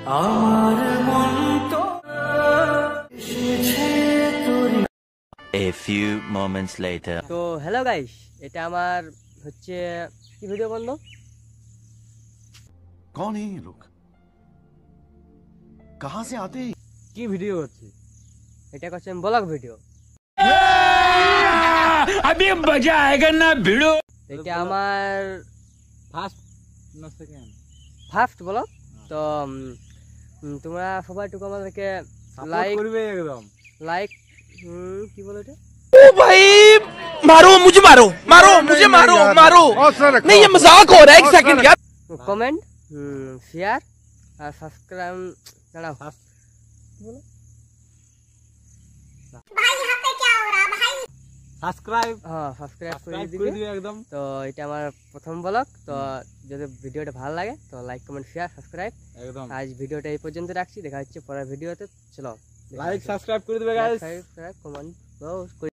A few moments later. তো hello guys, এটা আমার হচ্ছে কি ভিডিও বন্ধু? कौन है ये लोग? कहाँ से आते हैं? কি ভিডিও করছি? এটা করছি আমি ব্লগ ভিডিও। अभी मजा आएगा ना भिड़ो। এটা আমার ফার্স্ট ব্লগ। তো তোমরা সবাই একটু আমাদেরকে লাইক করবে, একদম লাইক কি বলে এটা? ओ भाई मारो मुझे, मारो मारो मुझे, मारो मारो। नहीं ये मजाक हो रहा है, एक सेकंड यार। कमेंट, शेयर और सब्सक्राइब দাঁড়াও বলো ভাই, यहाँ पे क्या हो रहा भाई? সাবস্ক্রাইব করে দিবে একদম। তো এটা আমার প্রথম ব্লগ। তো যদি ভিডিওটা ভালো লাগে তো লাইক কমেন্ট শেয়ার সাবস্ক্রাইব একদম। আজ ভিডিওটা এই পর্যন্ত রাখছি, দেখা হচ্ছে পরের ভিডিওতে। চলো লাইক সাবস্ক্রাইব করে দিবে গাইস, সাবস্ক্রাইব কমেন্ট